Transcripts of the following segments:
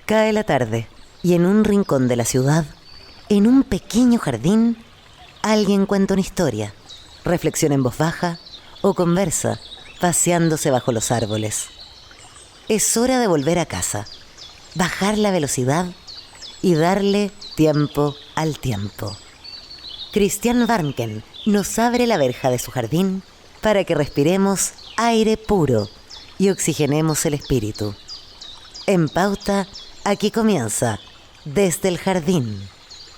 Cae la tarde y en un rincón de la ciudad, en un pequeño jardín, alguien cuenta una historia, reflexiona en voz baja o conversa, paseándose bajo los árboles. Es hora de volver a casa, bajar la velocidad y darle tiempo al tiempo. Christian Warnken nos abre la verja de su jardín para que respiremos aire puro y oxigenemos el espíritu. En Pauta, aquí comienza Desde el Jardín.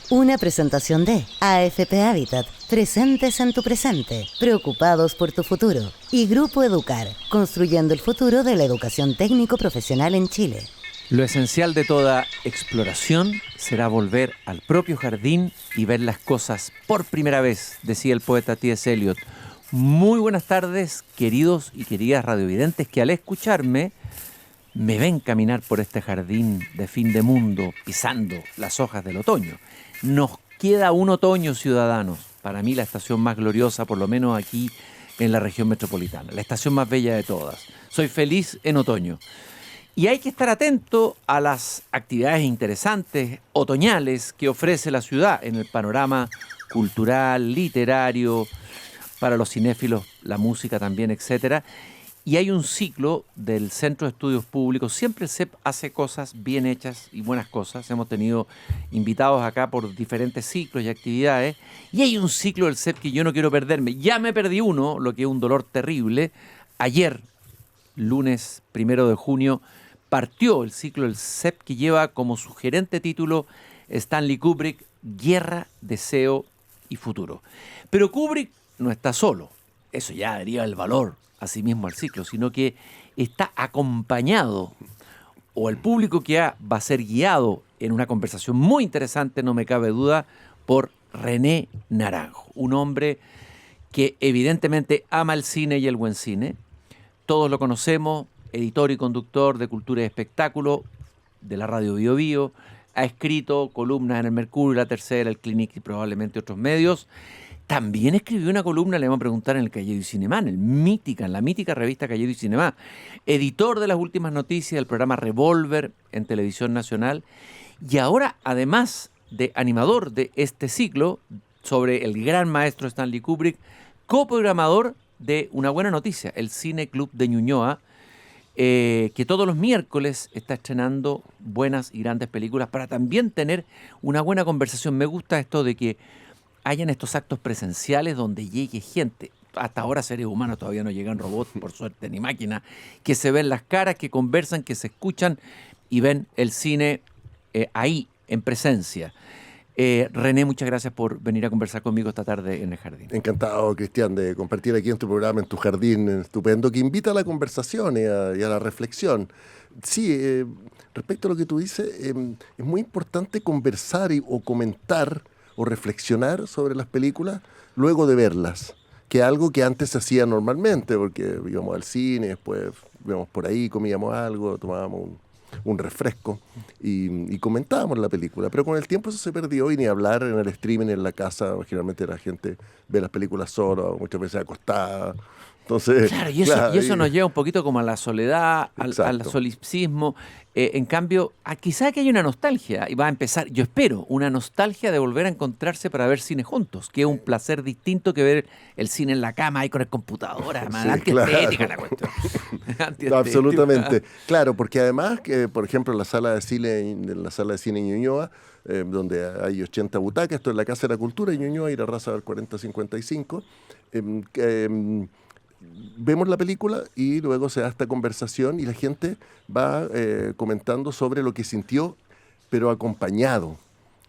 Una presentación de AFP Habitat, presentes en tu presente, preocupados por tu futuro. Y Grupo Educar, construyendo el futuro de la educación técnico-profesional en Chile. Lo esencial de toda exploración será volver al propio jardín y ver las cosas por primera vez, decía el poeta T.S. Eliot. Muy buenas tardes, queridos y queridas radiovidentes que al escucharme me ven caminar por este jardín de fin de mundo, pisando las hojas del otoño. Nos queda un otoño, ciudadanos. Para mí la estación más gloriosa, por lo menos aquí en la región metropolitana. La estación más bella de todas. Soy feliz en otoño. Y hay que estar atento a las actividades interesantes, otoñales, que ofrece la ciudad en el panorama cultural, literario, para los cinéfilos, la música también, etcétera. Y hay un ciclo del Centro de Estudios Públicos. Siempre el CEP hace cosas bien hechas y buenas cosas. Hemos tenido invitados acá por diferentes ciclos y actividades. Y hay un ciclo del CEP que yo no quiero perderme. Ya me perdí uno, lo que es un dolor terrible. Ayer, lunes 1 de junio, partió el ciclo del CEP que lleva como sugerente título Stanley Kubrick, Guerra, Deseo y Futuro. Pero Kubrick no está solo. Eso ya daría el valor asimismo al ciclo, sino que está acompañado, o el público que va a ser guiado en una conversación muy interesante, no me cabe duda, por René Naranjo, un hombre que evidentemente ama el cine y el buen cine. Todos lo conocemos, editor y conductor de Cultura y Espectáculo, de la radio Bio Bio, ha escrito columnas en el Mercurio, La Tercera, el Clinic y probablemente otros medios. También escribió una columna, le vamos a preguntar, en el Cahiers du Cinéma, en la mítica revista Cahiers du Cinéma. Editor de las últimas noticias del programa Revolver en Televisión Nacional. Y ahora, además de animador de este ciclo sobre el gran maestro Stanley Kubrick, coprogramador de Una Buena Noticia, el Cine Club de Ñuñoa, que todos los miércoles está estrenando buenas y grandes películas para también tener una buena conversación. Me gusta esto de que hayan estos actos presenciales donde llegue gente. Hasta ahora seres humanos, todavía no llegan robots, por suerte, ni máquinas, que se ven las caras, que conversan, que se escuchan y ven el cine ahí, en presencia. René, muchas gracias por venir a conversar conmigo esta tarde en el jardín. Encantado, Cristian, de compartir aquí en tu programa, en tu jardín estupendo, que invita a la conversación y a la reflexión. Sí, respecto a lo que tú dices, es muy importante conversar o comentar o reflexionar sobre las películas luego de verlas, que es algo que antes se hacía normalmente, porque íbamos al cine, después íbamos por ahí, comíamos algo, tomábamos un refresco y comentábamos la película, pero con el tiempo eso se perdió y ni hablar en el streaming, en la casa, generalmente la gente ve las películas sola, muchas veces acostada. Entonces, claro, y eso nos lleva un poquito como a la soledad, al solipsismo. En cambio, quizá que hay una nostalgia, y va a empezar, yo espero, una nostalgia de volver a encontrarse para ver cine juntos, que es un placer distinto que ver el cine en la cama ahí con el computador, además, sí, antiestética la cuestión. Absolutamente. Claro, porque además, que por ejemplo, en la sala de cine Ñuñoa, donde hay 80 butacas, esto es la Casa de la Cultura, Ñuñoa, ir a Raza del 4055, vemos la película y luego se da esta conversación y la gente va comentando sobre lo que sintió, pero acompañado,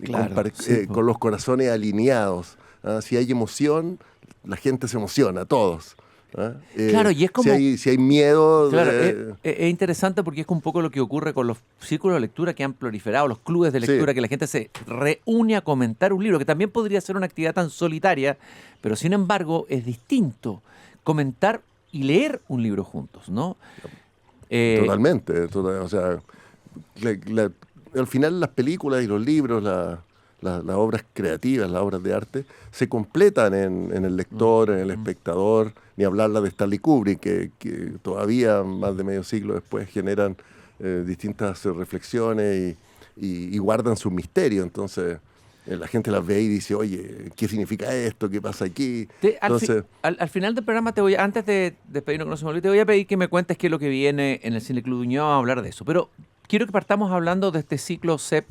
claro, con los corazones alineados. Si hay emoción, la gente se emociona, todos. Claro, y es como... Si hay miedo... Claro, es interesante porque es un poco lo que ocurre con los círculos de lectura que han proliferado, los clubes de lectura, sí, que la gente se reúne a comentar un libro, que también podría ser una actividad tan solitaria, pero sin embargo es distinto comentar y leer un libro juntos, ¿no? Totalmente. O sea, al final las películas y los libros, las obras creativas, las obras de arte, se completan en el lector, en el espectador, ni hablar de Stanley Kubrick, que todavía más de medio siglo después generan distintas reflexiones y guardan su misterio. Entonces, la gente las ve y dice, oye, ¿qué significa esto? ¿Qué pasa aquí? Al final del programa, antes de despedirnos con nosotros, te voy a pedir que me cuentes qué es lo que viene en el Cine Club Ñuñoa, vamos a hablar de eso. Pero quiero que partamos hablando de este ciclo CEP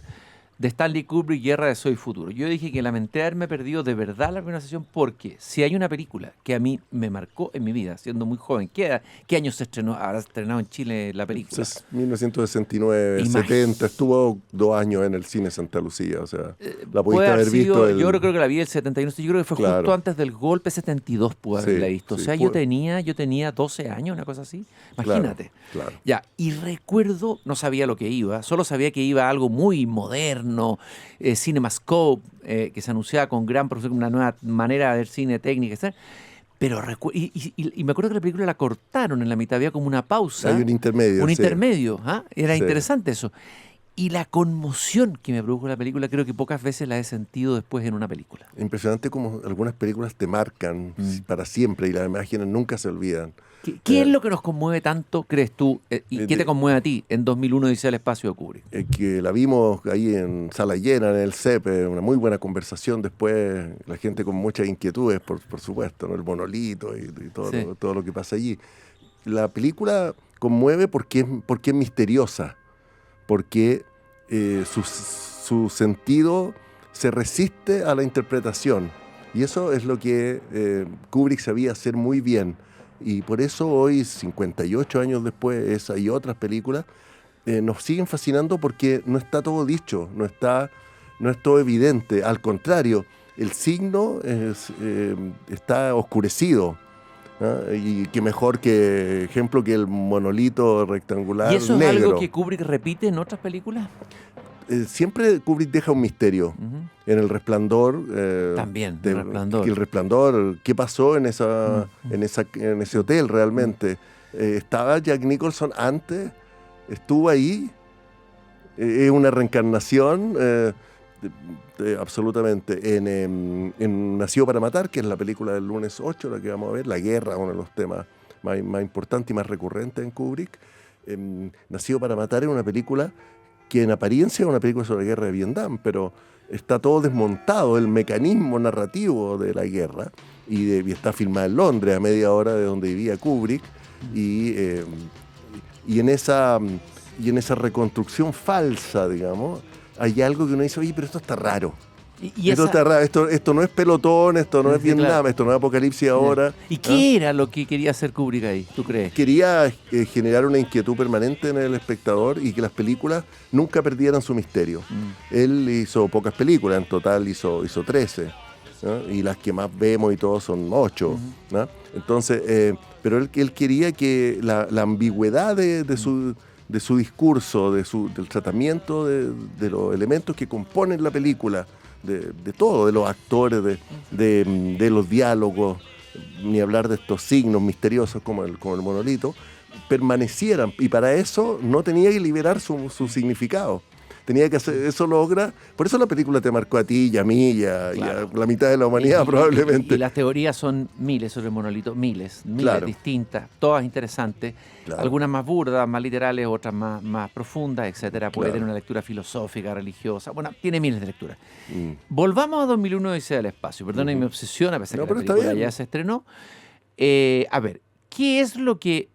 de Stanley Kubrick, Guerra de Soy Futuro. Yo dije que lamenté haberme perdido de verdad la conversación porque si hay una película que a mí me marcó en mi vida, siendo muy joven, ¿qué año se estrenó? Habrá estrenado en Chile la película. Es 1969, 70, estuvo 2 años en el cine Santa Lucía, o sea, la pudiste haber visto. Yo creo que la vi el 71, yo creo que fue justo antes del golpe, 72 pude haberla visto. O sea, yo tenía 12 años, una cosa así. Imagínate. Claro. Ya, y recuerdo, no sabía lo que iba, solo sabía que iba a algo muy moderno, CinemaScope, que se anunciaba con gran producción, una nueva manera de ver cine técnica, etc. Pero y me acuerdo que la película la cortaron en la mitad, había como una pausa. Hay un intermedio. Un intermedio, ¿ah? Era interesante eso. Y la conmoción que me produjo la película, creo que pocas veces la he sentido después en una película. Impresionante como algunas películas te marcan para siempre y las imágenes nunca se olvidan. ¿Qué es lo que nos conmueve tanto, crees tú, y qué te conmueve a ti en 2001 Odisea del Espacio de Kubrick? Que la vimos ahí en sala llena, en el CEP, una muy buena conversación después, la gente con muchas inquietudes, por supuesto, ¿no? El monolito y todo lo que pasa allí. La película conmueve porque es misteriosa, porque su sentido se resiste a la interpretación. Y eso es lo que Kubrick sabía hacer muy bien. Y por eso hoy, 58 años después, esa y otras películas, nos siguen fascinando porque no está todo dicho, no es todo evidente. Al contrario, el signo está oscurecido. ¿Ah? Y qué mejor ejemplo que el monolito rectangular negro. ¿Y eso es algo que Kubrick repite en otras películas? Siempre Kubrick deja un misterio. En El Resplandor. También, El Resplandor. El Resplandor, ¿qué pasó en ese hotel realmente? ¿Estaba Jack Nicholson antes? ¿Estuvo ahí? ¿Es una reencarnación? Absolutamente. En Nacido para Matar, que es la película del lunes 8, la que vamos a ver, la guerra, uno de los temas más importantes y más recurrentes en Kubrick. Nacido para Matar es una película que en apariencia es una película sobre la guerra de Vietnam, pero está todo desmontado, el mecanismo narrativo de la guerra, y está filmada en Londres, a media hora de donde vivía Kubrick, y en esa reconstrucción falsa, digamos, hay algo que uno dice, oye, pero esto está raro. Está raro. Esto no es Pelotón, esto no es Vietnam, claro. Esto no es Apocalipsis ahora. ¿Y qué era lo que quería hacer Kubrick ahí, tú crees? Quería generar una inquietud permanente en el espectador y que las películas nunca perdieran su misterio. Él hizo pocas películas, en total hizo 13, ¿no? Y las que más vemos y todo son 8, ¿no? Entonces, pero él quería que la ambigüedad de su discurso, del tratamiento de los elementos que componen la película, de todo, de los actores, de los diálogos, ni hablar de estos signos misteriosos como el monolito, permanecieran. Y para eso no tenía que liberar su significado. Tenía que hacer, eso logra, por eso la película te marcó a ti y a mí y a la mitad de la humanidad probablemente. Y las teorías son miles sobre el monolito, miles claro. distintas, todas interesantes, claro. Algunas más burdas, más literales, otras más profundas, etcétera. Puede tener una lectura filosófica, religiosa, bueno, tiene miles de lecturas. Volvamos a 2001 Odisea del Espacio, perdona mi obsesión, a pesar que la película ya se estrenó. A ver, ¿qué es lo que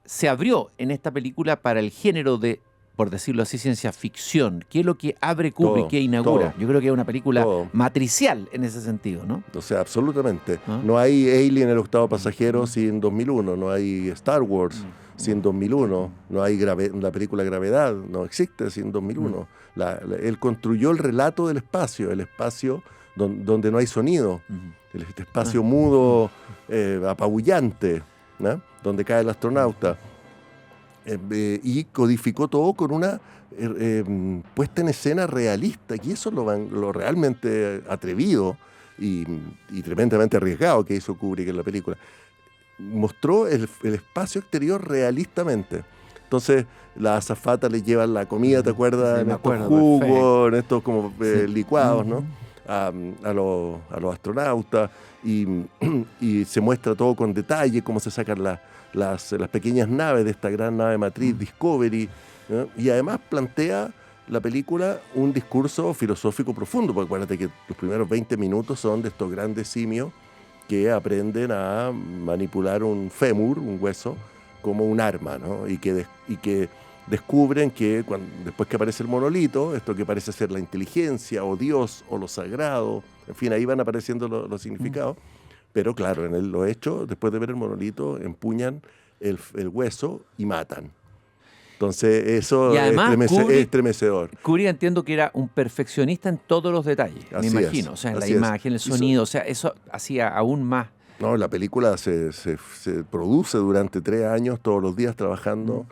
se abrió en esta película para el género de, por decirlo así, ciencia ficción? ¿Qué es lo que abre Kubrick, qué inaugura? Yo creo que es una película matricial en ese sentido, ¿no? O sea, absolutamente. No hay Alien, el octavo pasajero, sin 2001. No hay Star Wars sin 2001. No hay la película Gravedad, no existe sin 2001. Él construyó el relato del espacio, el espacio donde no hay sonido, el espacio mudo, apabullante, ¿no? Donde cae el astronauta. Y codificó todo con una puesta en escena realista, y eso es lo realmente atrevido y tremendamente arriesgado que hizo Kubrick en la película. Mostró el espacio exterior realistamente. Entonces, las azafatas le llevan la comida, ¿te acuerdas? Sí, en estos jugos, en estos como licuados, ¿no? a los astronautas y se muestra todo con detalle, cómo se sacan las pequeñas naves de esta gran nave matriz Discovery, ¿no? Y además plantea la película un discurso filosófico profundo, porque acuérdate que los primeros 20 minutos son de estos grandes simios que aprenden a manipular un fémur, un hueso, como un arma, ¿no? Y que descubren que después que aparece el monolito, esto que parece ser la inteligencia o Dios o lo sagrado, en fin, ahí van apareciendo los significados, pero claro, en los hechos, después de ver el monolito, empuñan el hueso y matan. Entonces eso y además, es estremecedor. Kubrick entiendo que era un perfeccionista en todos los detalles, me imagino, o sea, en la imagen, el sonido, o sea, eso hacía aún más. No, la película se produce durante 3 años, todos los días trabajando.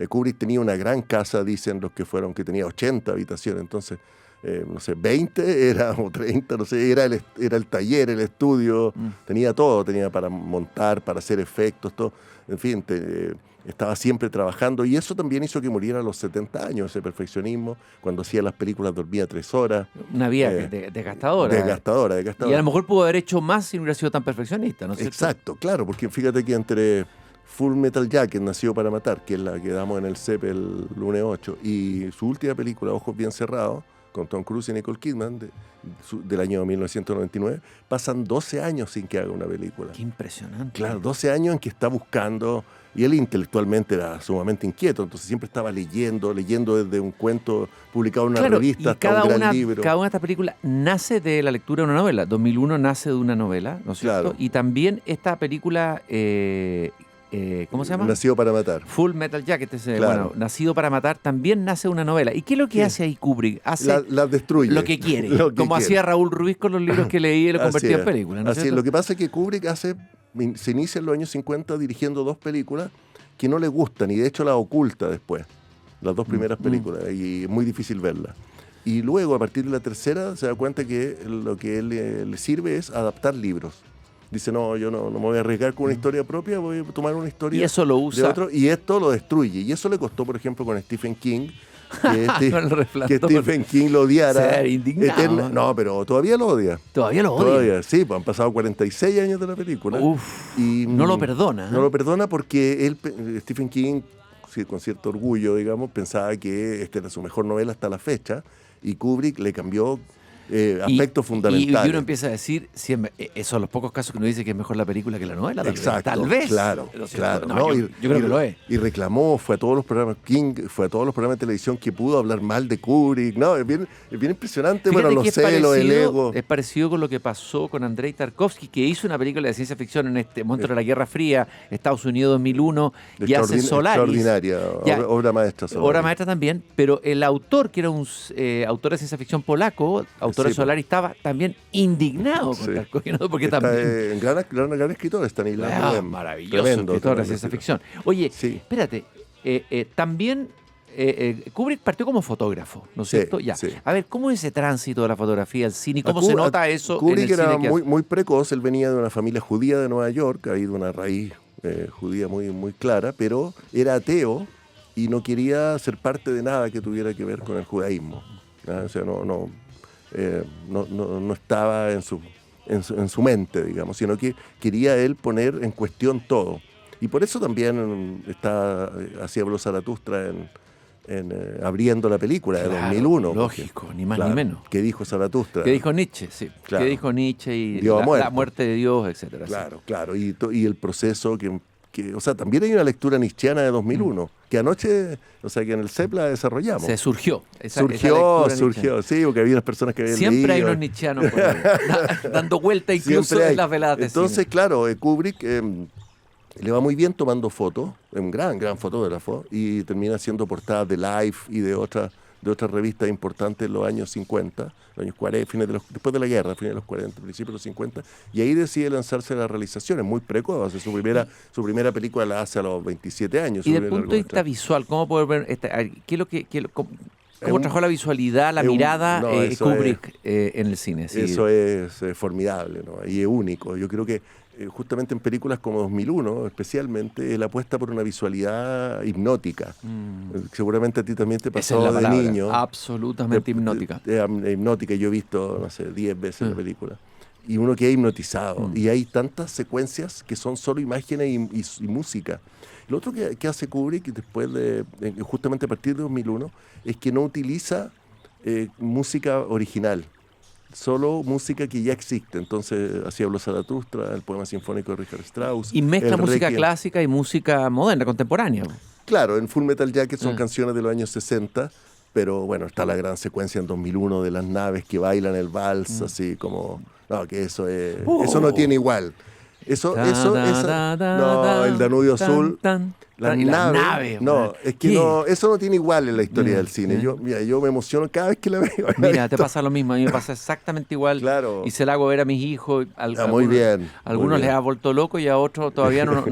Kubrick tenía una gran casa, dicen los que fueron, que tenía 80 habitaciones, entonces, no sé, 20 o 30, no sé, era el taller, el estudio, tenía todo, tenía para montar, para hacer efectos, todo, en fin, estaba siempre trabajando, y eso también hizo que muriera a los 70 años, ese perfeccionismo. Cuando hacía las películas dormía 3 horas. Una vida desgastadora. Desgastadora. Y a lo mejor pudo haber hecho más si no hubiera sido tan perfeccionista, ¿no es cierto? Exacto, claro, porque fíjate que entre Full Metal Jacket, Nacido para Matar, que es la que damos en el CEP el lunes 8, y su última película, Ojos Bien Cerrados, con Tom Cruise y Nicole Kidman, del año 1999, pasan 12 años sin que haga una película. Qué impresionante. Claro, 12 años en que está buscando, y él intelectualmente era sumamente inquieto, entonces siempre estaba leyendo desde un cuento publicado en una revista hasta un gran libro. Cada una de estas películas nace de la lectura de una novela. 2001 nace de una novela, ¿no es cierto? Claro. Y también esta película... ¿cómo se llama? Nacido para Matar. Full Metal Jacket, Claro. bueno, Nacido para Matar, también nace una novela. ¿Y qué es lo que hace ahí Kubrick? Hace la destruye. lo que quiere, Lo que como quiere. hacía Raúl Ruiz con los libros que leía y lo convertía Así en películas, ¿no es Así es. cierto? Lo que pasa es que Kubrick se inicia en los años 50 dirigiendo 2 películas que no le gustan, y de hecho las oculta después, las 2 primeras películas, y es muy difícil verlas. Y luego, a partir de la tercera, se da cuenta que lo que él le sirve es adaptar libros. Dice, no, yo no me voy a arriesgar con una historia propia, voy a tomar una historia Y eso lo usa. de otro, y esto lo destruye. Y eso le costó, por ejemplo, con Stephen King, que Stephen King lo odiara. Ser indignado. No, pero todavía lo odia. Todavía lo odia. Todavía, sí, pues han pasado 46 años de la película. Y no lo perdona. No lo perdona porque Stephen King, sí, con cierto orgullo, digamos, pensaba que esta era su mejor novela hasta la fecha, y Kubrick le cambió aspectos fundamentales. Y uno empieza a decir, esos son los pocos casos que uno dice que es mejor la película que la novela. Exacto, tal vez. Claro. No, yo creo que lo es. Y reclamó, fue a todos los programas de televisión que pudo hablar mal de Kubrick. No, es bien impresionante. Fíjate, bueno, los celos, el ego. Es parecido con lo que pasó con Andrei Tarkovsky, que hizo una película de ciencia ficción en este momento de la Guerra Fría, Estados Unidos 2001, y hace Solaris. Extraordinaria, obra maestra. Solaris. Obra maestra también, pero el autor, que era un autor de ciencia ficción polaco, autor de Solaris, estaba también indignado con Tarkovsky, ¿no? Porque está también... gran escritor, Stanisław Lem. Maravilloso Tremendo, escritor de ciencia ficción. Oye, espérate, también Kubrick partió como fotógrafo, ¿no es cierto? Ya. Sí. A ver, ¿cómo es ese tránsito de la fotografía al cine? ¿Cómo se nota eso Kubrick en el cine era que hace? muy precoz, él venía de una familia judía de Nueva York, ahí de una raíz judía muy clara, pero era ateo y no quería ser parte de nada que tuviera que ver con el judaísmo. ¿No? O sea, no estaba en su mente, digamos, sino que quería él poner en cuestión todo. Y por eso también hacía Habló Zaratustra abriendo la película de 2001. Lógico, ni más ni menos. ¿Qué dijo Zaratustra? ¿Qué dijo Nietzsche? Sí. Claro. ¿Qué dijo Nietzsche? Y la muerte de Dios, etcétera. Claro. Y el proceso o sea, también hay una lectura nietzscheana de 2001, que anoche, o sea, que en el CEP la desarrollamos. Se surgió. Surgió, sí, porque había unas personas que habían Siempre leído. hay unos nietzscheanos por ahí, dando vuelta incluso en las veladas de Entonces, cine. claro, Kubrick le va muy bien tomando fotos, es un gran fotógrafo, y termina haciendo portadas de Life y de otras revistas importantes en los años 50, los años 40, después de la guerra, fines de los 40, principios de los 50, y ahí decide lanzarse a las realizaciones, muy precoz, hace su primera película la hace a los 27 años. Y desde el punto de vista visual, ¿cómo poder ver cómo trabajó la visualidad, la mirada Kubrick en el cine? Sí. Eso es formidable, ¿no? Y es único. Yo creo que justamente en películas como 2001, especialmente, él apuesta por una visualidad hipnótica. Seguramente a ti también te Esa es pasó la de palabra, niño. absolutamente hipnótica. Hipnótica, yo he visto, no sé, 10 veces la película. Y uno queda hipnotizado. Y hay tantas secuencias que son solo imágenes y música. Lo otro que hace Kubrick, después justamente a partir de 2001, es que no utiliza música original, solo música que ya existe. Entonces hacía Habló Zaratustra, el poema sinfónico de Richard Strauss. Y mezcla el música Requiem. clásica y música moderna, contemporánea. Claro, en Full Metal Jacket son canciones de los años 60, pero bueno, está la gran secuencia en 2001 de las naves que bailan el vals, así como... No, que eso no tiene igual. No, el Danubio Azul, las naves. No, es que no, eso no tiene igual en la historia del cine. Yo me emociono cada vez que la veo. Mira, te pasa lo mismo, a mí me pasa exactamente igual. Claro. Y se la hago ver a mis hijos. Muy bien. Algunos les ha vuelto loco y a otros todavía no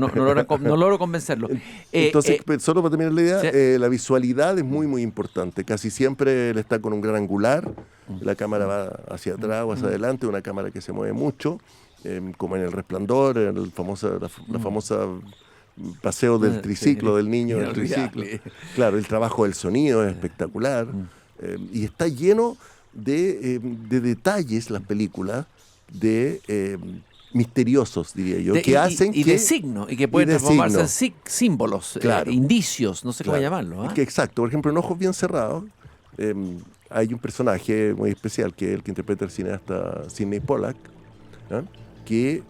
logro convencerlos. Entonces, solo para terminar la idea, sí. la visualidad es muy, muy importante. Casi siempre él está con un gran angular, la cámara va hacia atrás o hacia adelante, una cámara que se mueve mucho, como en El Resplandor, en la famosa paseo del triciclo, del niño del triciclo. Claro, el trabajo del sonido es espectacular. Y está lleno de detalles las películas, misteriosos, diría yo, que hacen y de signos, y que pueden transformarse en símbolos, claro. Indicios, no sé cómo llamarlo. Exacto, por ejemplo, en Ojos Bien Cerrados hay un personaje muy especial, que es el que interpreta el cineasta Sidney Pollack, que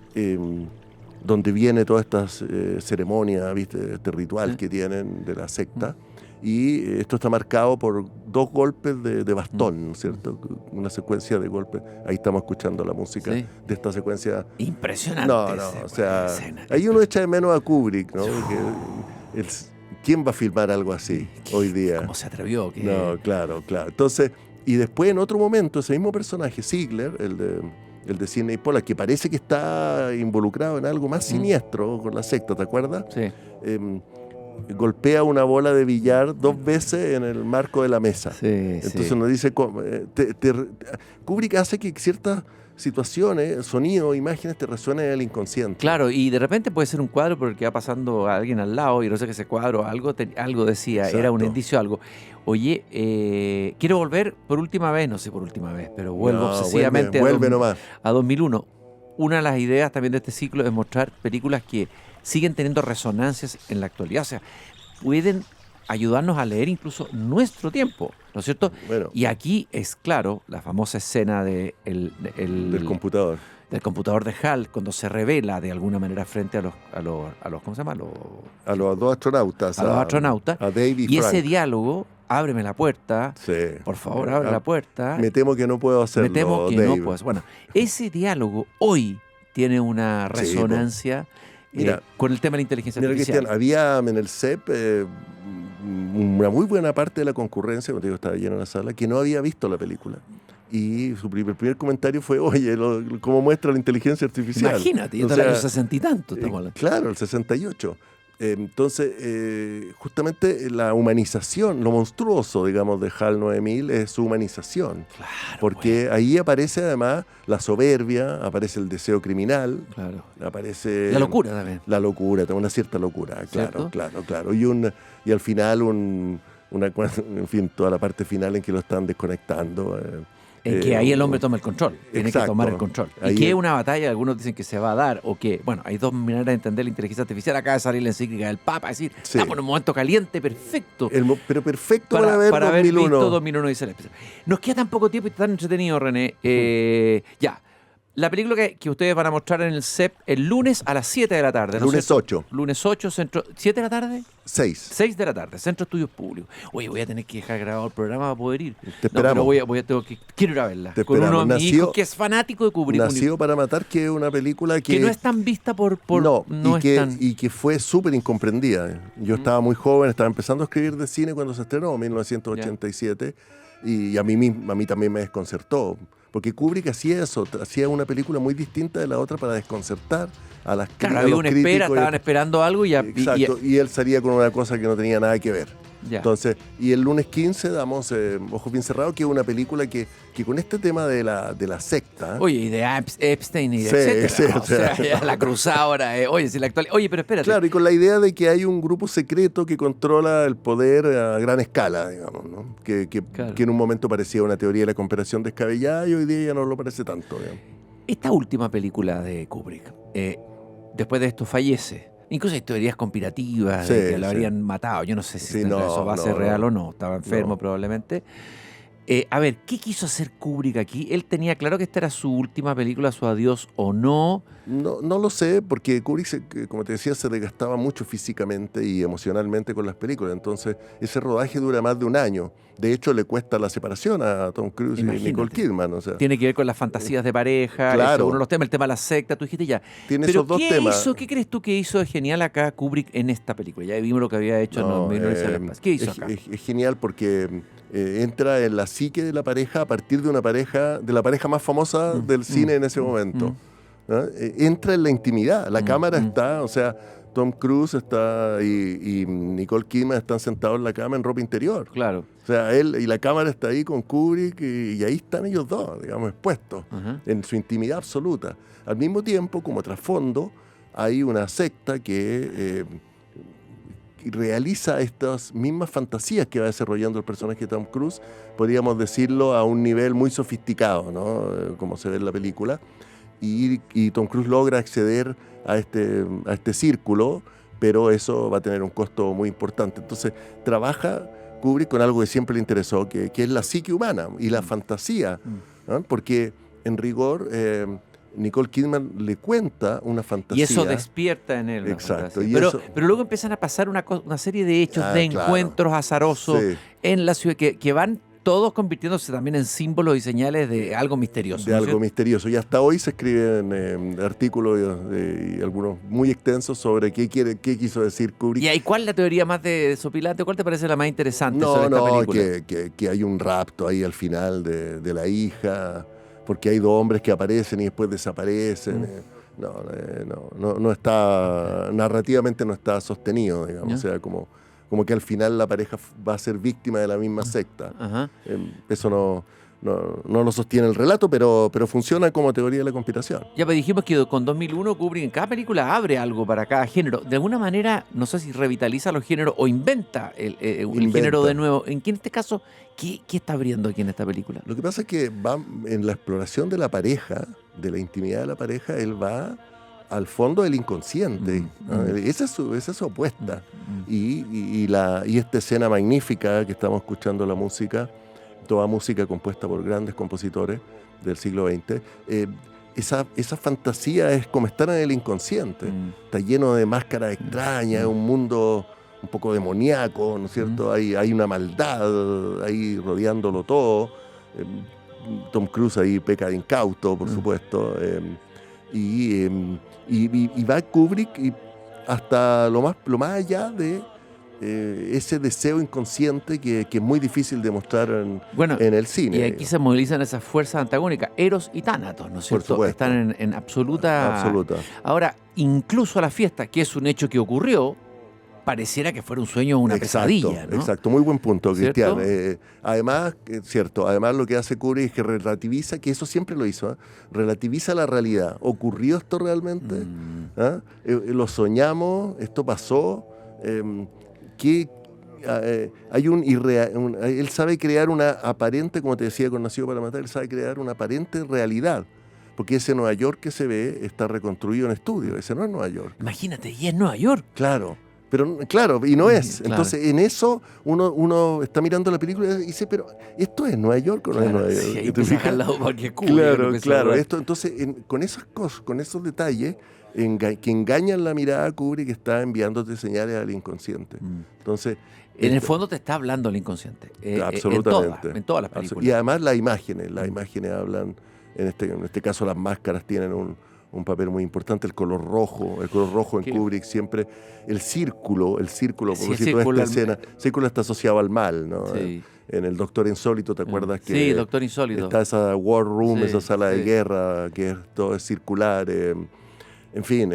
donde viene toda esta ceremonia, ¿viste? Este ritual que tienen de la secta, y esto está marcado por 2 golpes de bastón, ¿no es cierto? Una secuencia de golpes. Ahí estamos escuchando la música de esta secuencia. Impresionante. O sea, ahí uno echa de menos a Kubrick, ¿no? ¿Quién va a filmar algo así hoy día? ¿Cómo se atrevió? No, claro. Entonces, y después en otro momento, ese mismo personaje, Ziegler, el de Sidney Pollack, que parece que está involucrado en algo más siniestro con la secta, ¿te acuerdas? Sí. Golpea una bola de billar 2 veces en el marco de la mesa. Sí, entonces uno dice, Kubrick hace que ciertas situaciones, sonidos, imágenes te resuenen en el inconsciente. Claro, y de repente puede ser un cuadro porque va pasando a alguien al lado y no sé que ese cuadro algo decía, Exacto. Era un indicio, algo. Oye, quiero volver por última vez, no sé por última vez, pero vuelvo obsesivamente a 2001. Una de las ideas también de este ciclo es mostrar películas que siguen teniendo resonancias en la actualidad, o sea, pueden ayudarnos a leer incluso nuestro tiempo, ¿no es cierto? Bueno. Y aquí es claro la famosa escena del computador. Del computador de HAL, cuando se revela de alguna manera frente a los ¿cómo se llama? A los 2 astronautas. A los astronautas. A Dave y Frank. Frank. Ese diálogo, ábreme la puerta, por favor, abre la puerta. Me temo que no puedo hacerlo, Me temo que Dave. no puedo. Bueno, ese diálogo hoy tiene una resonancia con el tema de la inteligencia artificial. Cristian, había en el CEP una muy buena parte de la concurrencia, como te digo, estaba llena la sala, que no había visto la película. Y su primer comentario fue, oye, cómo muestra la inteligencia artificial. Imagínate, yo te la 60 y tanto. Claro, el 68. Entonces, justamente la humanización, lo monstruoso, digamos, de HAL 9000 es su humanización. Claro, porque ahí aparece además la soberbia, aparece el deseo criminal, aparece... La locura también. La locura, una cierta locura, claro. Y al final, en fin, toda la parte final en que lo están desconectando... En que ahí el hombre toma el control, tiene que tomar el control. Y que es una batalla, algunos dicen que se va a dar, o que, bueno, hay 2 maneras de entender la inteligencia artificial. Acaba de salir la encíclica del Papa, es decir, estamos en un momento caliente, perfecto. Pero perfecto para ver 2001. Haber visto 2001 dice la especial. Nos queda tan poco tiempo y tan entretenido, René. La película que ustedes van a mostrar en el CEP el lunes a las 7 de la tarde. Lunes 8. Lunes 8, centro... ¿7 de la tarde? 6. 6 de la tarde, Centro de Estudios Públicos. Oye, voy a tener que dejar grabado el programa para poder ir. Te esperamos. Pero quiero ir a verla. Con uno de mis hijos que es fanático de Kubrick. Nacido para Matar, que es una película que no es tan vista y que fue súper incomprendida. Yo estaba muy joven, estaba empezando a escribir de cine cuando se estrenó, en 1987, y a mí también me desconcertó. Porque Kubrick hacía eso, hacía una película muy distinta de la otra para desconcertar a las críticas. Claro, había una espera, estaban esperando algo y Exacto, y él salía con una cosa que no tenía nada que ver. Ya. Entonces, y el lunes 15 damos Ojos Bien Cerrados, que es una película que con este tema de la secta... Oye, y de Epstein y Sí, etcétera. sí, O sea, ya la cruzadora. Oye, si la actual. Oye, pero espérate. Claro, y con la idea de que hay un grupo secreto que controla el poder a gran escala, digamos, ¿no? Claro. Que en un momento parecía una teoría de la conspiración descabellada y hoy día ya no lo parece tanto, digamos. Esta última película de Kubrick, después de esto fallece. Incluso hay teorías conspirativas de Sí, que lo sí. habrían matado. Yo no sé si Sí, no, eso va a ser no, real no. o no. Estaba enfermo No. probablemente. A ver, ¿qué quiso hacer Kubrick aquí? Él tenía claro que esta era su última película, su adiós o no. No lo sé, porque Kubrick, como te decía, se desgastaba mucho físicamente y emocionalmente con las películas. Entonces, ese rodaje dura más de un año. De hecho, le cuesta la separación a Tom Cruise Imagínate. y Nicole Kidman. O sea, Tiene que ver con las fantasías de pareja, Claro. uno de los temas, el tema de la secta, tú dijiste ya. tiene Pero esos dos ¿qué temas. hizo, qué crees tú que hizo de genial acá Kubrick en esta película? Ya vimos lo que había hecho No, en 1900. ¿Qué hizo acá? Es genial porque entra en la psique de la pareja a partir de de la pareja más famosa del cine en ese momento. ¿No? Entra en la intimidad, la cámara está, o sea, Tom Cruise está y Nicole Kidman están sentados en la cama en ropa interior. Claro. O sea, él y la cámara está ahí con Kubrick y ahí están ellos dos, digamos, expuestos Ajá. en su intimidad absoluta. Al mismo tiempo, como trasfondo, hay una secta que realiza estas mismas fantasías que va desarrollando el personaje de Tom Cruise, podríamos decirlo a un nivel muy sofisticado, ¿no? Como se ve en la película. Y Tom Cruise logra acceder a este círculo, pero eso va a tener un costo muy importante. Entonces, trabaja Kubrick con algo que siempre le interesó, que es la psique humana y la fantasía, ¿no? Porque en rigor Nicole Kidman le cuenta una fantasía. Y eso despierta en él una Exacto, fantasía. y Pero, eso- pero luego empiezan a pasar una serie de hechos, de claro. encuentros azarosos Sí. en la ciudad que van todos convirtiéndose también en símbolos y señales de algo misterioso. De ¿no es algo cierto? misterioso. Y hasta hoy se escriben artículos y algunos muy extensos sobre qué quiso decir Kubrick. ¿Y ahí cuál es la teoría más de sopilante? ¿Cuál te parece la más interesante No, sobre esta película? que hay un rapto ahí al final de la hija, porque hay dos hombres que aparecen y después desaparecen. No está, narrativamente no está sostenido, digamos. ¿Ya? O sea, como que al final la pareja va a ser víctima de la misma secta. Ajá. Eso no lo sostiene el relato, pero funciona como teoría de la conspiración. Ya pues dijimos que con 2001 Kubrick en cada película abre algo para cada género. De alguna manera, no sé si revitaliza los géneros o inventa el Inventa. género de nuevo. En este caso, ¿qué está abriendo aquí en esta película? Lo que pasa es que va en la exploración de la pareja, de la intimidad de la pareja, él va al fondo del inconsciente. ¿No? Esa es su apuesta. Y esta escena magnífica que estamos escuchando la música, toda música compuesta por grandes compositores del siglo XX, esa fantasía es como estar en el inconsciente. Está lleno de máscaras extrañas, es un mundo un poco demoníaco, ¿no es cierto? Hay una maldad ahí rodeándolo todo. Tom Cruise ahí peca de incauto, por supuesto. Y va Kubrick hasta lo más allá de ese deseo inconsciente que es muy difícil de mostrar en el cine. Y aquí se movilizan esas fuerzas antagónicas, Eros y Tánatos, ¿no es Por cierto? supuesto. Están en absoluta... Absoluta. Ahora, incluso la fiesta, que es un hecho que ocurrió, pareciera que fuera un sueño o una pesadilla, ¿no? Exacto, muy buen punto, ¿Cierto? Cristian. Además, además lo que hace Kubrick es que relativiza, que eso siempre lo hizo, relativiza la realidad. ¿Ocurrió esto realmente? ¿Ah? ¿Lo soñamos? ¿Esto pasó? Él sabe crear una aparente, como te decía con Nacido para Matar, él sabe crear una aparente realidad. Porque ese Nueva York que se ve está reconstruido en estudio. Ese no es Nueva York. Imagínate, y es Nueva York. Claro. Pero claro, y no es. Claro. Entonces, en eso uno está mirando la película y dice, pero ¿esto es Nueva York o no es Nueva York? Sí, ahí ¿Te te fijas? saca al lado porque Kubrick, Claro, lo que claro. se- Entonces, con esas cosas, con esos detalles que engañan la mirada, Kubrick está enviándote señales al inconsciente. Entonces, En el fondo te está hablando el inconsciente. absolutamente. En todas las películas. Y además las imágenes hablan, en este caso las máscaras tienen un papel muy importante, el color rojo en ¿Qué? Kubrick siempre, el círculo, Sí, por el decir toda círculo esta escena, el círculo está asociado al mal, ¿no? Sí. En el Doctor Insólito, ¿te acuerdas que Sí, Doctor Insólito. está esa war room, Sí, esa sala de sí. guerra, que todo es circular, en fin,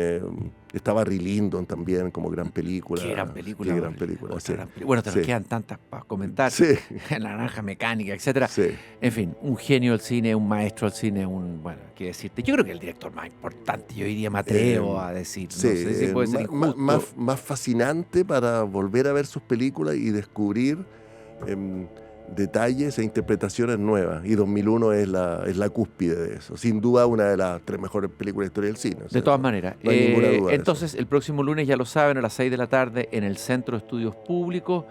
Está Barry Lyndon también como gran película. Qué gran película. Qué gran película, sí. Bueno, te nos Sí. quedan tantas para comentar. Sí. La Naranja Mecánica, etcétera. Sí. En fin, un genio del cine, un maestro del cine, bueno, qué decirte. Yo creo que el director más importante, yo diría, me atrevo a decir. Sí, no sé si puede ser injusto. más fascinante para volver a ver sus películas y descubrir detalles e interpretaciones nuevas. Y 2001 es la cúspide de eso. Sin duda, una de las 3 mejores películas de la historia del cine. O sea, De todas maneras. no hay ninguna duda de Entonces, el próximo lunes, ya lo saben, a las 6 de la tarde, en el Centro de Estudios Públicos,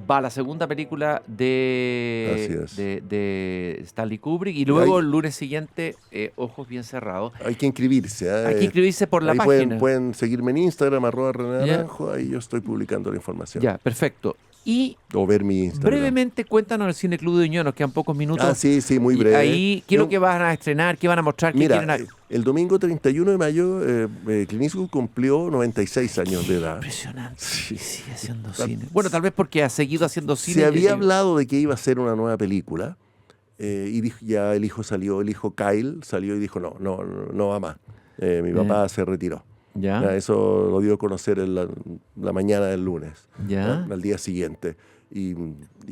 va la segunda película Así es. de Stanley Kubrick. Y luego, Ahí- el lunes siguiente, Ojos Bien Cerrados. Hay que inscribirse. Hay que inscribirse por la ahí página. pueden seguirme en Instagram, @René Ya. Naranjo. Ahí yo estoy publicando la información. Ya, perfecto. Y O ver mi Instagram. brevemente, cuéntanos el Cine Club de Ñuñoa, nos quedan pocos minutos. Ah, sí, muy Y breve. ahí, ¿qué es lo Yo- que van a estrenar? ¿Qué van a mostrar? ¿Qué Mira, quieren el domingo 31 de mayo, Clint Eastwood cumplió 96 años de edad. Impresionante. Sí. Y sigue haciendo cine. Bueno, tal vez porque ha seguido haciendo cine. Se había y- hablado de que iba a ser una nueva película y ya el hijo Kyle salió y dijo no va más. Mi papá se retiró. ¿Ya? Eso lo dio a conocer en la mañana del lunes, ¿Ya? al día siguiente. Y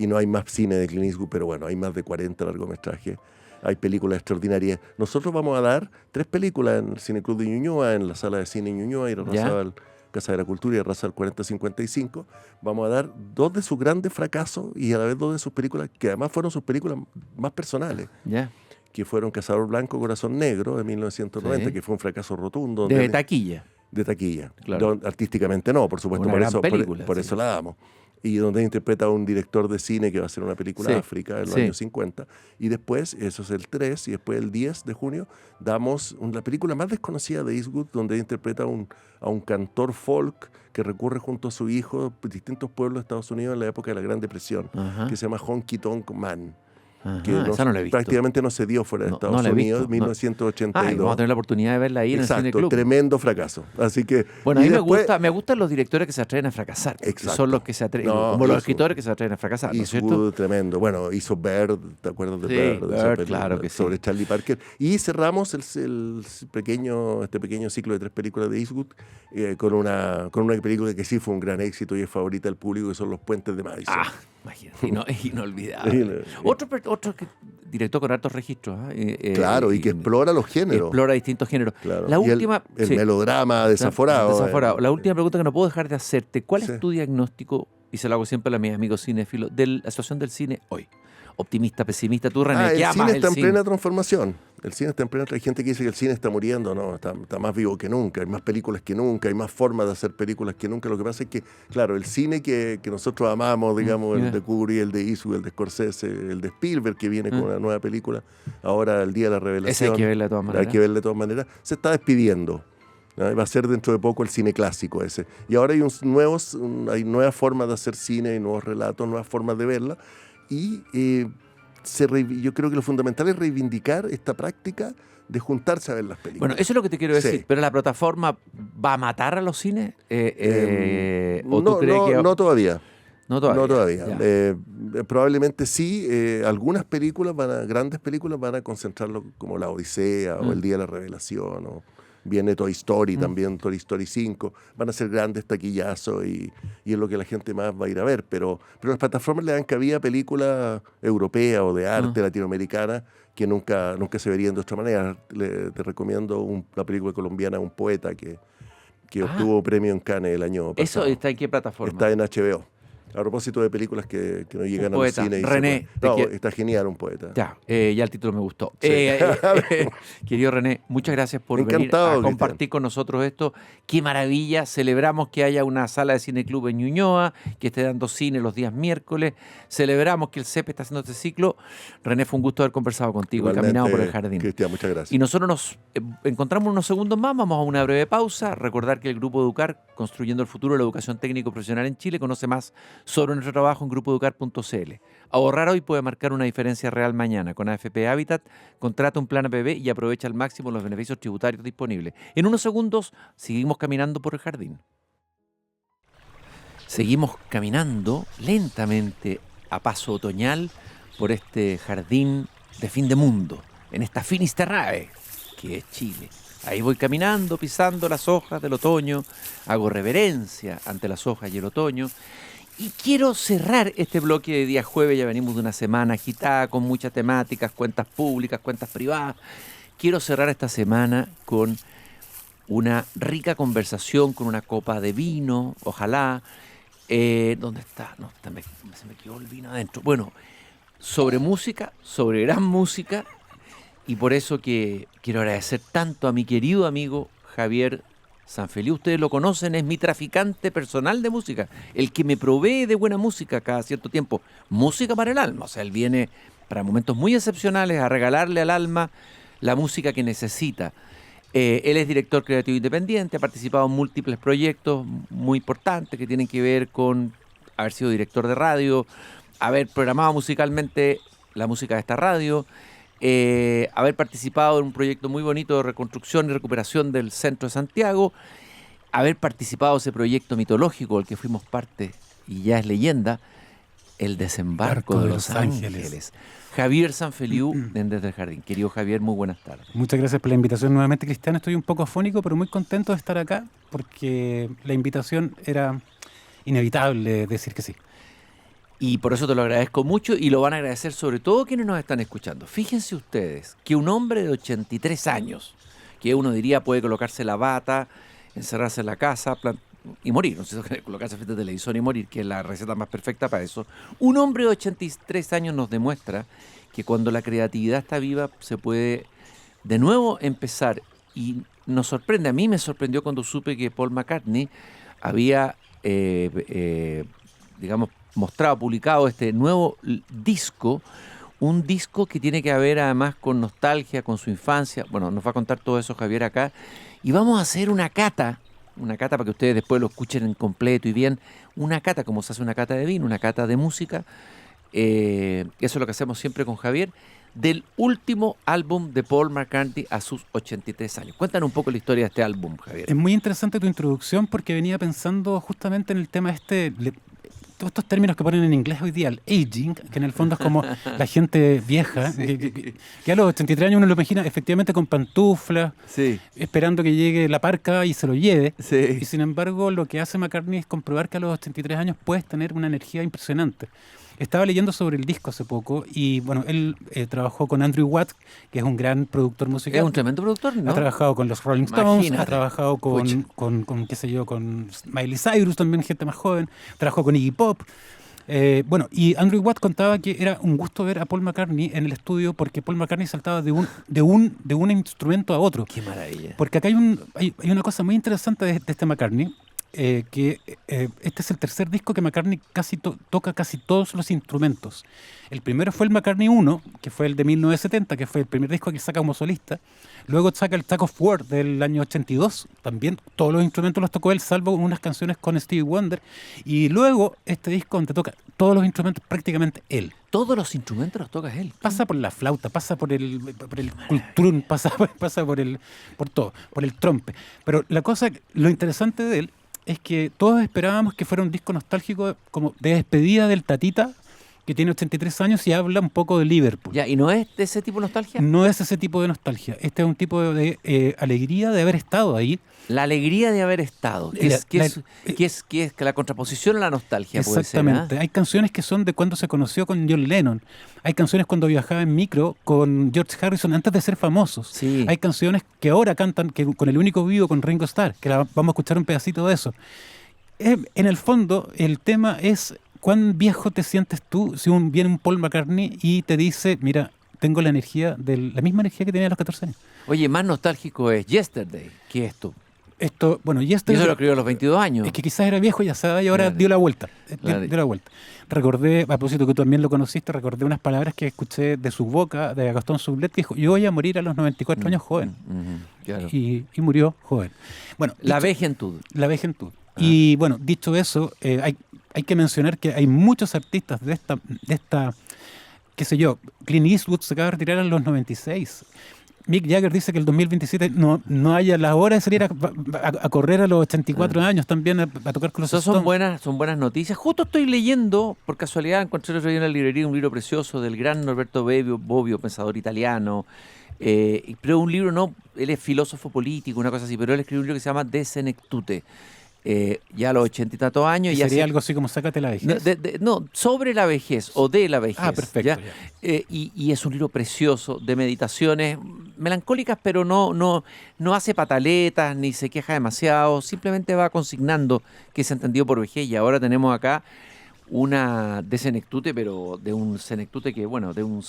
no hay más cine de Clint Eastwood, pero bueno, hay más de 40 largometrajes. Hay películas extraordinarias. Nosotros vamos a dar 3 películas en el Cine Club de Ñuñoa, en la sala de cine Ñuñoa, y Casa de la Cultura y Arrasal 4055. Vamos a dar 2 de sus grandes fracasos y a la vez 2 de sus películas, que además fueron sus películas más personales, ¿Ya? que fueron Cazador Blanco, Corazón Negro, de 1990, Sí. que fue un fracaso rotundo. De taquilla. De taquilla. Claro. Artísticamente no, por supuesto, Una por gran eso, película, por sí. eso la damos. Y donde interpreta a un director de cine que va a hacer una película Sí, de África en los sí. años 50. Y después, eso es el 3, y después el 10 de junio, damos la película más desconocida de Eastwood, donde interpreta a un cantor folk que recurre junto a su hijo a distintos pueblos de Estados Unidos en la época de la Gran Depresión, Ajá. que se llama Honky Tonk Man. Ajá, Que esa no la he visto. prácticamente no se dio fuera de No, Estados no la he Unidos, visto, no. 1982. Ah, y vamos a tener la oportunidad de verla ahí en el Cine Exacto, Club. tremendo fracaso. Así que, Bueno, a y mí después- me gustan los directores que se atreven a fracasar. Porque Exacto. son los que se atreven, No, como los Eastwood. escritores que se atreven a fracasar, ¿no es cierto? Eastwood, tremendo. Bueno, hizo Bird, ¿te acuerdas de Sí, Bird? De esa Bird, película claro que sí. sobre Charlie Parker. Y cerramos este pequeño ciclo de 3 películas de Eastwood con una película que sí fue un gran éxito y es favorita del público, que son Los Puentes de Madison. Ah, imagínate, inolvidable. Otro director con hartos registros. Claro, y que explora los géneros. Explora distintos géneros. Claro. La Y última... el sí. melodrama desaforado. Desaforado. La última pregunta que no puedo dejar de hacerte. ¿Cuál Sí. es tu diagnóstico, y se lo hago siempre a mis amigos cinéfilos, de la situación del cine hoy? Optimista, pesimista, tú, René, El ¿qué amas cine está el en cine? plena transformación. El cine está en plena. Hay gente que dice que el cine está muriendo. No, está más vivo que nunca. Hay más películas que nunca. Hay más formas de hacer películas que nunca. Lo que pasa es que, claro, el cine que nosotros amamos, digamos, el de Kubrick, el de Eastwood, el de Scorsese, el de Spielberg, que viene con una nueva película, ahora el Día de la Revelación. Ese hay que verla de todas maneras. Hay que verla de todas maneras. Se está despidiendo. ¿No? Va a ser dentro de poco el cine clásico ese. Y ahora hay hay nuevas formas de hacer cine, hay nuevos relatos, nuevas formas de verla. Y yo creo que lo fundamental es reivindicar esta práctica de juntarse a ver las películas. Bueno, eso es lo que te quiero decir. Sí. Pero la plataforma va a matar a los cines. ¿O tú no, crees que no todavía. no todavía? No todavía. Ya. Probablemente sí. Algunas películas, grandes películas, van a concentrarlo como La Odisea o El Día de la Revelación. O viene Toy Story también, Toy Story 5. Van a ser grandes taquillazos y es lo que la gente más va a ir a ver. Pero las plataformas le dan cabida a películas europeas o de arte latinoamericana que nunca se verían de otra manera. Te recomiendo la película colombiana Un Poeta que obtuvo premio en Cannes el año pasado. ¿Eso está en qué plataforma? Está en HBO. A propósito de películas que no llegan al Poeta. cine. René, Está genial Un Poeta. Ya el título me gustó. Sí. Querido René, muchas gracias por Encantado, venir a compartir con nosotros esto. Qué maravilla. Celebramos que haya una sala de cine club en Ñuñoa, que esté dando cine los días miércoles. Celebramos que el CEP está haciendo este ciclo. René, fue un gusto haber conversado contigo y caminado por el jardín. Cristian, muchas gracias. Y nosotros nos encontramos unos segundos más, vamos a una breve pausa. Recordar que el Grupo Educar, construyendo el futuro de la educación técnico profesional en Chile, conoce más sobre nuestro trabajo en grupoeducar.cl. Ahorrar hoy puede marcar una diferencia real mañana. Con AFP Habitat, contrata un plan APB y aprovecha al máximo los beneficios tributarios disponibles. En unos segundos, seguimos caminando por el jardín. Seguimos caminando lentamente a paso otoñal por este jardín de fin de mundo, en esta Finisterrae, que es Chile. Ahí voy caminando, pisando las hojas del otoño, hago reverencia ante las hojas y el otoño. Y quiero cerrar este bloque de día jueves, ya venimos de una semana agitada con muchas temáticas, cuentas públicas, cuentas privadas. Quiero cerrar esta semana con una rica conversación, con una copa de vino, ojalá. ¿Dónde está? No, se me quedó el vino adentro. Bueno, sobre música, sobre gran música, y por eso que quiero agradecer tanto a mi querido amigo Javier Sanfeliu. Ustedes lo conocen, es mi traficante personal de música, el que me provee de buena música cada cierto tiempo. Música para el alma, o sea, él viene para momentos muy excepcionales a regalarle al alma la música que necesita. Él es director creativo independiente, ha participado en múltiples proyectos muy importantes que tienen que ver con haber sido director de radio, haber programado musicalmente la música de esta radio, haber participado en un proyecto muy bonito de reconstrucción y recuperación del centro de Santiago, haber participado en ese proyecto mitológico del que fuimos parte y ya es leyenda, el desembarco de Los Ángeles. Javier Sanfeliu, Desde el Jardín. Querido Javier, muy buenas tardes. Muchas gracias por la invitación nuevamente, Cristian. Estoy un poco afónico, pero muy contento de estar acá porque la invitación era inevitable decir que sí. Y por eso te lo agradezco mucho y lo van a agradecer sobre todo quienes nos están escuchando. Fíjense ustedes que un hombre de 83 años, que uno diría puede colocarse la bata, encerrarse en la casa y morir, no sé, colocarse frente al televisor y morir, que es la receta más perfecta para eso. Un hombre de 83 años nos demuestra que cuando la creatividad está viva se puede de nuevo empezar. Y nos sorprende, a mí me sorprendió cuando supe que Paul McCartney había, digamos, mostrado, publicado este nuevo disco, un disco que tiene que ver además con nostalgia, con su infancia. Bueno, nos va a contar todo eso Javier acá. Y vamos a hacer una cata para que ustedes después lo escuchen en completo y bien. Una cata, como se hace una cata de vino, una cata de música. Eso es lo que hacemos siempre con Javier, del último álbum de Paul McCartney a sus 83 años. Cuéntanos un poco la historia de este álbum, Javier. Es muy interesante tu introducción porque venía pensando justamente en el tema todos estos términos que ponen en inglés hoy día, el aging, que en el fondo es como la gente vieja, sí. que a los 83 años uno lo imagina efectivamente con pantuflas, sí, esperando que llegue la parca y se lo lleve. Sí. Y sin embargo, lo que hace McCartney es comprobar que a los 83 años puedes tener una energía impresionante. Estaba leyendo sobre el disco hace poco y bueno, él trabajó con Andrew Watt, que es un gran productor musical. Es un tremendo productor, ¿no? Ha trabajado con los Rolling Stones, ha trabajado con qué sé yo, con Miley Cyrus, también gente más joven, trabajó con Iggy Pop. Bueno, y Andrew Watt contaba que era un gusto ver a Paul McCartney en el estudio porque Paul McCartney saltaba de un instrumento a otro. ¡Qué maravilla! Porque acá hay una cosa muy interesante de este McCartney, que este es el tercer disco que McCartney toca casi todos los instrumentos. El primero fue el McCartney 1, que fue el de 1970, que fue el primer disco que saca como solista. Luego saca el Tug of War del año 82, también todos los instrumentos los tocó él, salvo unas canciones con Stevie Wonder. Y luego este disco donde toca todos los instrumentos prácticamente él. Todos los instrumentos los toca él. Pasa por la flauta, pasa por el cultrún, pasa por todo, por el trompe. Pero lo interesante de él es que todos esperábamos que fuera un disco nostálgico como de despedida del Tatita, que tiene 83 años y habla un poco de Liverpool. Ya, ¿y no es de ese tipo de nostalgia? No es ese tipo de nostalgia. Este es un tipo de alegría de haber estado ahí. La alegría de haber estado, que es la contraposición a la nostalgia, puede ser. Exactamente. Hay canciones que son de cuando se conoció con John Lennon. Hay canciones cuando viajaba en micro con George Harrison antes de ser famosos. Sí. Hay canciones que ahora cantan con El Único Vivo con Ringo Starr, que vamos a escuchar un pedacito de eso. En el fondo, el tema es ¿cuán viejo te sientes tú si viene un Paul McCartney y te dice, mira, tengo la misma energía que tenía a los 14 años? Oye, más nostálgico es Yesterday que esto. Y eso lo escribió a los 22 años. Es que quizás era viejo y asada y ahora dio la vuelta. Dio la vuelta. Recordé, a propósito que tú también lo conociste, recordé unas palabras que escuché de su boca, de Gastón Sublet, que dijo, yo voy a morir a los 94 años joven. Claro. Y murió joven. Bueno, la vejentud. La vejentud. Y bueno, dicho eso, hay que mencionar que hay muchos artistas de esta, qué sé yo, Clint Eastwood se acaba de retirar en los 96. Mick Jagger dice que el 2027 no haya la hora de salir a correr a los 84 años también a tocar con los Stones. Son buenas noticias. Justo estoy leyendo, por casualidad, encontré el otro día en la librería un libro precioso del gran Norberto Bobbio, pensador italiano, Pero un libro no, él es filósofo político, una cosa así, pero él escribió un libro que se llama De Senectute. Ya a los 80 y tantos años. ¿Y ya sería algo así como Sácate la vejez? No, sobre la vejez o de la vejez. Ah, perfecto. ¿ya? Y es un libro precioso de meditaciones melancólicas, pero no hace pataletas ni se queja demasiado, simplemente va consignando que se ha entendido por vejez. Y ahora tenemos acá una de Senectute, pero de un Senectute que, bueno, de un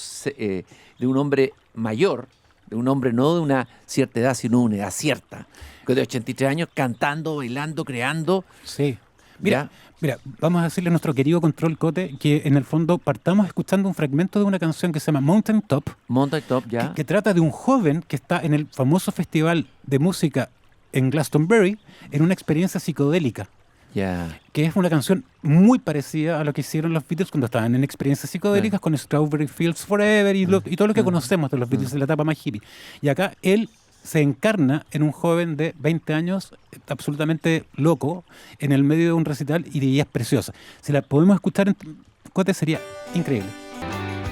hombre mayor, de un hombre no de una cierta edad, sino de una edad cierta, que de 83 años, cantando, bailando, creando. Sí. Mira, vamos a decirle a nuestro querido Control Cote que en el fondo partamos escuchando un fragmento de una canción que se llama Mountain Top, ya. que trata de un joven que está en el famoso festival de música en Glastonbury en una experiencia psicodélica. Ya. Que es una canción muy parecida a lo que hicieron los Beatles cuando estaban en experiencias psicodélicas con Strawberry Fields Forever y todo lo que conocemos de los Beatles de la etapa más hippie. Y acá él se encarna en un joven de 20 años absolutamente loco en el medio de un recital y es preciosa. Si la podemos escuchar en Cote sería increíble.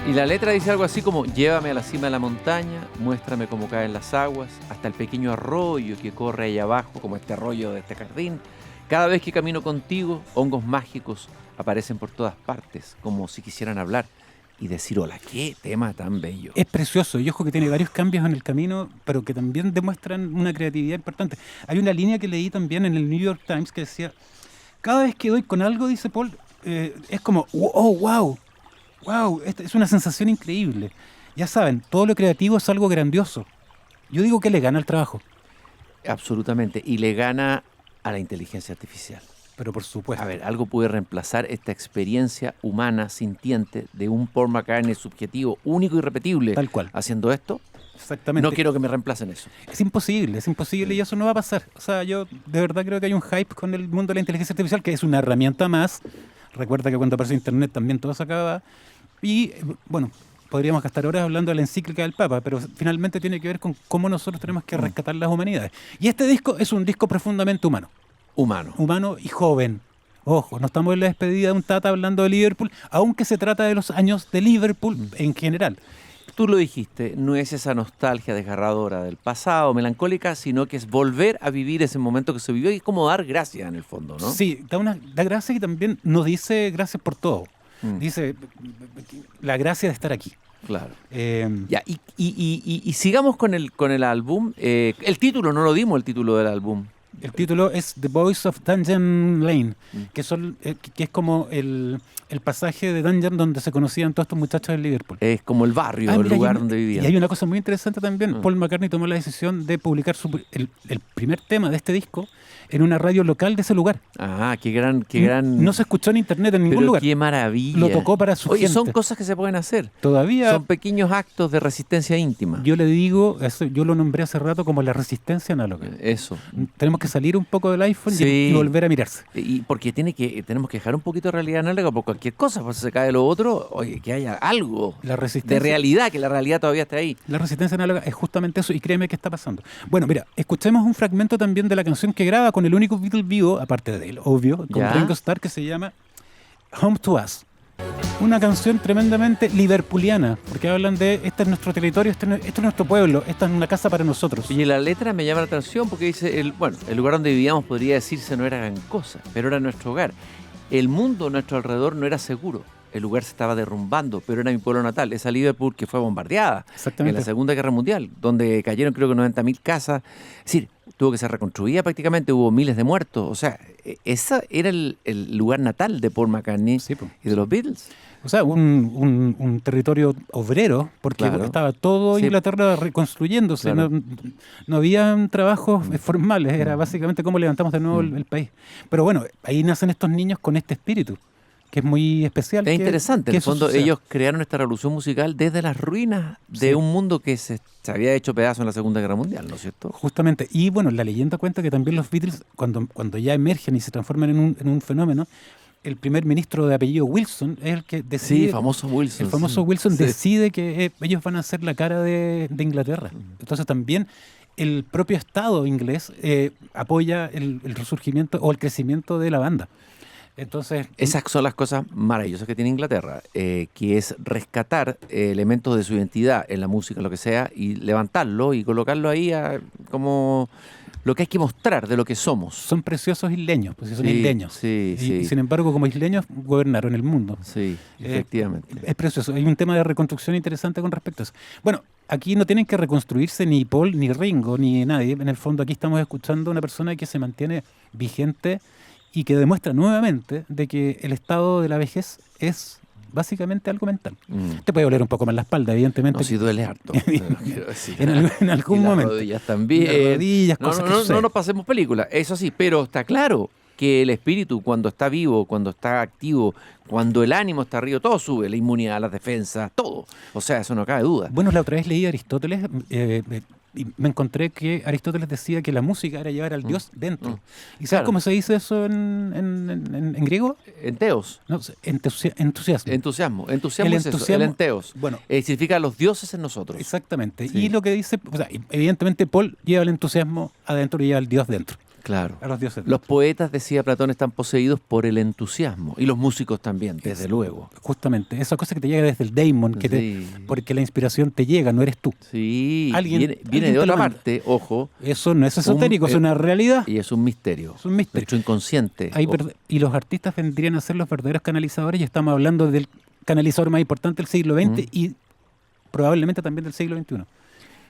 Y la letra dice algo así como: llévame a la cima de la montaña, muéstrame cómo caen las aguas, hasta el pequeño arroyo que corre ahí abajo, como este arroyo de este jardín. Cada vez que camino contigo, hongos mágicos aparecen por todas partes, como si quisieran hablar y decir hola. ¡Qué tema tan bello! Es precioso, y ojo que tiene varios cambios en el camino, pero que también demuestran una creatividad importante. Hay una línea que leí también en el New York Times que decía: cada vez que doy con algo, dice Paul, es como, oh, wow, es una sensación increíble. Ya saben, todo lo creativo es algo grandioso. Yo digo que le gana al trabajo. Absolutamente, y le gana a la inteligencia artificial. Pero por supuesto. A ver, algo puede reemplazar esta experiencia humana, sintiente, de un Paul McCartney subjetivo, único y irrepetible. Tal cual. Haciendo esto. Exactamente. No quiero que me reemplacen eso. Es imposible y eso no va a pasar. O sea, yo de verdad creo que hay un hype con el mundo de la inteligencia artificial, que es una herramienta más. Recuerda que cuando apareció Internet también todo se acababa. Y, bueno, podríamos gastar horas hablando de la encíclica del Papa, pero finalmente tiene que ver con cómo nosotros tenemos que rescatar las humanidades. Y este disco es un disco profundamente humano. Humano y joven. Ojo, no estamos en la despedida de un Tata hablando de Liverpool, aunque se trata de los años de Liverpool en general. Tú lo dijiste, no es esa nostalgia desgarradora del pasado, melancólica, sino que es volver a vivir ese momento que se vivió y es como dar gracias en el fondo, ¿no? Sí, da gracias y también nos dice gracias por todo. Dice la gracia de estar aquí. Claro. Ya, y sigamos con el álbum. El título, no lo dimos, el título del álbum. El título es The Boys of Dungeon Lane, que es como el pasaje de Dungeon donde se conocían todos estos muchachos de Liverpool. Es como el barrio, el lugar donde vivían. Y hay una cosa muy interesante también. Paul McCartney tomó la decisión de publicar el primer tema de este disco en una radio local de ese lugar. Ah, qué gran... No se escuchó en internet en ningún lugar. Qué maravilla. Lo tocó para su gente. Son cosas que se pueden hacer. Todavía... Son pequeños actos de resistencia íntima. Yo le digo, yo lo nombré hace rato como la resistencia análoga. Eso. Tenemos que salir un poco del iPhone y volver a mirarse. Y porque tenemos que dejar un poquito de realidad análoga por cualquier cosa, pues se cae lo otro, oye, que haya algo de realidad, que la realidad todavía esté ahí. La resistencia análoga es justamente eso, y créeme que está pasando. Bueno, mira, escuchemos un fragmento también de la canción que graba con el único Beatle vivo, aparte de él, obvio, con Ringo Starr, que se llama Home to Us. Una canción tremendamente liverpuliana, porque hablan de este es nuestro territorio, esto es nuestro pueblo, esta es una casa para nosotros. Y la letra me llama la atención porque dice, el lugar donde vivíamos podría decirse no era gran cosa, pero era nuestro hogar. El mundo a nuestro alrededor no era seguro. El lugar se estaba derrumbando, pero era mi pueblo natal, esa Liverpool que fue bombardeada en la Segunda Guerra Mundial, donde cayeron creo que 90.000 casas. Es decir, tuvo que ser reconstruida prácticamente, hubo miles de muertos. O sea, ese era el lugar natal de Paul McCartney y de los Beatles. O sea, un territorio obrero, porque estaba todo Inglaterra reconstruyéndose, no había trabajos formales, era básicamente cómo levantamos de nuevo el país. Pero bueno, ahí nacen estos niños con este espíritu, que es muy especial. Es interesante, en el fondo ellos crearon esta revolución musical desde las ruinas de un mundo que se había hecho pedazo en la Segunda Guerra Mundial, ¿no es cierto? Justamente, y bueno, la leyenda cuenta que también los Beatles, cuando ya emergen y se transforman en un fenómeno, el primer ministro de apellido Wilson es el que decide... Sí, el famoso Wilson. Decide que ellos van a ser la cara de Inglaterra. Entonces también el propio Estado inglés apoya el resurgimiento o el crecimiento de la banda. Entonces, Esas son las cosas maravillosas que tiene Inglaterra, que es rescatar elementos de su identidad en la música, lo que sea, y levantarlo y colocarlo ahí como lo que hay que mostrar de lo que somos. son preciosos isleños, pues son Sí, isleños. sí, y, sí. sin embargo, como isleños, gobernaron el mundo. Sí, efectivamente. Es precioso. Hay un tema de reconstrucción interesante con respecto a eso. Bueno, aquí no tienen que reconstruirse ni Paul, ni Ringo, ni nadie. En el fondo, aquí estamos escuchando a una persona que se mantiene vigente y que demuestra nuevamente de que el estado de la vejez es básicamente algo mental. Te puede doler un poco más la espalda, evidentemente. No, si duele harto. Quiero decir. en algún Y las momento. rodillas también. Las rodillas, cosas que no suceden. nos pasemos película, eso sí, pero está claro que el espíritu cuando está vivo, cuando está activo, cuando el ánimo está arriba, todo sube, la inmunidad, las defensas, todo. O sea, eso no cabe duda. Bueno, la otra vez leí a Aristóteles y me encontré que Aristóteles decía que la música era llevar al Dios dentro. ¿Y sabes Claro. cómo se dice eso en griego? Enteos. No, entusiasmo. Entusiasmo El es eso, el entusiasmo- enteos. Bueno, Significa los dioses en nosotros. exactamente. Sí. Y lo que dice, o sea, evidentemente Paul lleva el entusiasmo adentro y lleva al Dios dentro. Claro. A los dioses Los dentro. poetas, decía Platón, están poseídos por el entusiasmo. Y los músicos también, desde luego. Justamente, esa cosa que te llega desde el daemon, Sí. porque la inspiración te llega, no eres tú. Sí, Alguien- viene alguien de te otra lo manda. parte, ojo, Eso no es esotérico, es eh, una realidad. y es un misterio. Es un misterio. Nuestro inconsciente. Hay Ojo. y los artistas vendrían a ser los verdaderos canalizadores y estamos hablando del canalizador más importante del siglo XX y probablemente también del siglo XXI.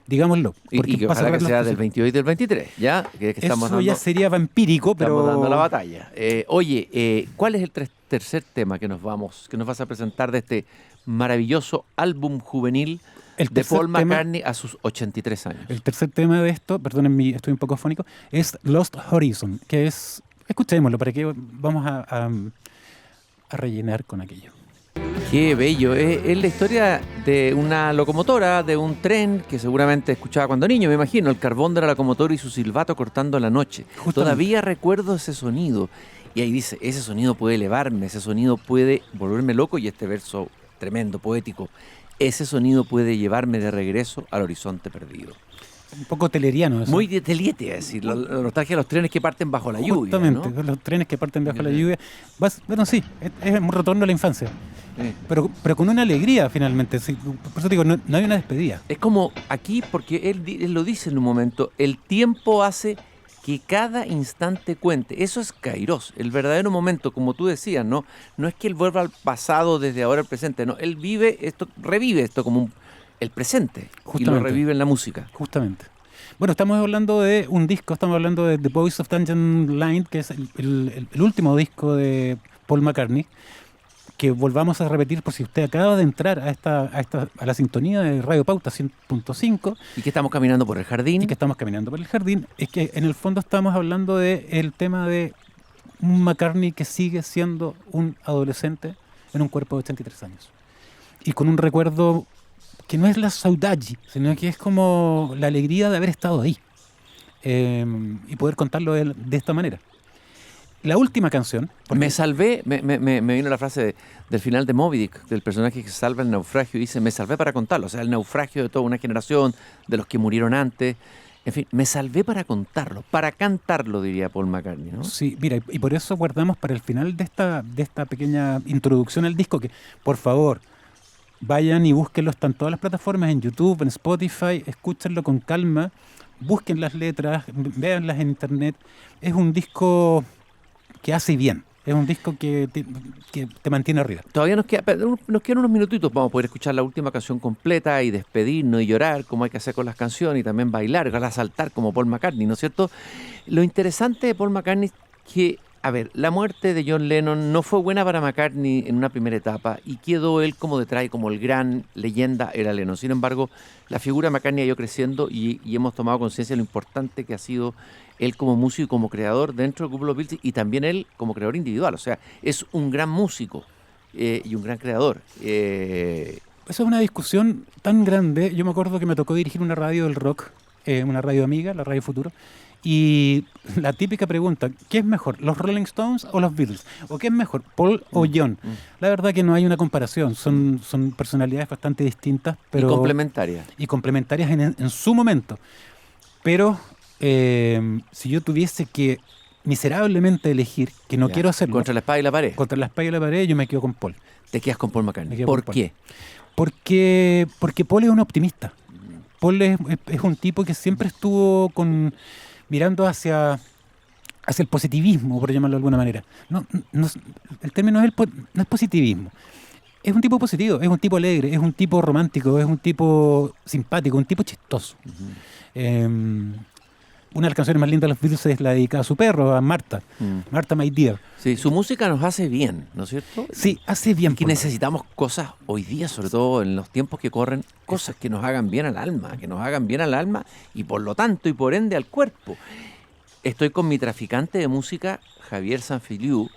Digámoslo. Y que pasa ojalá que por sea los- del 22 y del 23, ¿ya? Que estamos Eso dando, ya sería vampírico, pero... estamos dando la batalla. Oye, ¿cuál es el tercer tema que nos vas a presentar de este maravilloso álbum juvenil El de tercer Paul tema- McCartney a sus 83 años? El tercer tema de esto, perdonen, estoy un poco afónico, es Lost Horizon, que es... Escuchémoslo, para que vamos a rellenar con aquello. Qué bello. Es la historia de una locomotora, de un tren que seguramente escuchaba cuando niño, me imagino, el carbón de la locomotora y su silbato cortando la noche. Justamente. Todavía recuerdo ese sonido. Y ahí dice, ese sonido puede elevarme, ese sonido puede volverme loco, y este verso tremendo, poético, ese sonido puede llevarme de regreso al horizonte perdido. Un poco teleriano eso. Muy de Teliete, es decir, la nostalgia de los trenes que parten bajo la lluvia. Justamente, ¿no? los trenes que parten bajo la lluvia. Bueno, sí, es un retorno a la infancia. Sí. Pero con una alegría finalmente. Sí, por eso digo, no hay una despedida. Es como aquí, porque él lo dice en un momento, el tiempo hace que cada instante cuente. Eso es Kairos, el verdadero momento, como tú decías, ¿no? No es que él vuelva al pasado desde ahora al presente, no. Él revive esto como el presente, y lo Justamente. revive en la música. Justamente. Bueno, estamos hablando de un disco, estamos hablando de The Voice of Tangent Line, que es el último disco de Paul McCartney, que volvamos a repetir por si usted acaba de entrar a la sintonía de Radio Pauta 100.5 Y que estamos caminando por el jardín. y que estamos caminando por el jardín, es que en el fondo estamos hablando del tema de un McCartney que sigue siendo un adolescente en un cuerpo de 83 años. Y con un recuerdo que no es la saudade, sino que es como la alegría de haber estado ahí. Y poder contarlo de esta manera. La última canción... porque- Me salvé, me vino la frase del final de Moby Dick, del personaje que salva el naufragio, y dice, me salvé para contarlo, o sea, el naufragio de toda una generación, de los que murieron antes, en fin, me salvé para contarlo, para cantarlo, diría Paul McCartney, ¿no? Sí, mira, y por eso guardamos para el final de esta pequeña introducción al disco que, por favor, vayan y búsquenlo, están todas las plataformas, en YouTube, en Spotify, escúchenlo con calma, busquen las letras, véanlas en internet. Es un disco que hace bien, es un disco que te mantiene arriba. Todavía nos quedan unos minutitos, vamos a poder escuchar la última canción completa y despedirnos y llorar como hay que hacer con las canciones y también bailar, ojalá saltar como Paul McCartney, ¿no es cierto? Lo interesante de Paul McCartney es que, a ver, la muerte de John Lennon no fue buena para McCartney en una primera etapa y quedó él como detrás y como el gran leyenda era Lennon. Sin embargo, la figura de McCartney ha ido creciendo y hemos tomado conciencia de lo importante que ha sido él como músico y como creador dentro del grupo Los Beatles y también él como creador individual. O sea, es un gran músico y un gran creador. Esa es una discusión tan grande. Yo me acuerdo que me tocó dirigir una radio del rock, una radio amiga, la Radio Futuro, y la típica pregunta, ¿qué es mejor, los Rolling Stones o los Beatles? ¿O qué es mejor, Paul o John? La verdad que no hay una comparación, son personalidades bastante distintas, pero y complementarias. y complementarias en su momento. Pero si yo tuviese que miserablemente elegir, que no Ya. quiero hacerlo, Contra la espada y la pared. contra la espalda y la pared, yo me quedo con Paul. Te quedas con Paul Me McCartney. quedo ¿Por con Paul. qué? Porque Paul es un optimista. Paul es un tipo que siempre estuvo mirando hacia el positivismo, por llamarlo de alguna manera. El término no es positivismo. Es un tipo positivo, es un tipo alegre, es un tipo romántico, es un tipo simpático, un tipo chistoso. Una de las canciones más lindas de los Beatles es la dedicada a su perro, a Marta. Marta, my dear. Sí, su música nos hace bien, ¿no es cierto? Sí, hace bien. Que Paul. necesitamos cosas hoy día, sobre todo en los tiempos que corren, cosas que nos hagan bien al alma, y por lo tanto y por ende al cuerpo. Estoy con mi traficante de música, Javier Sanfiliu,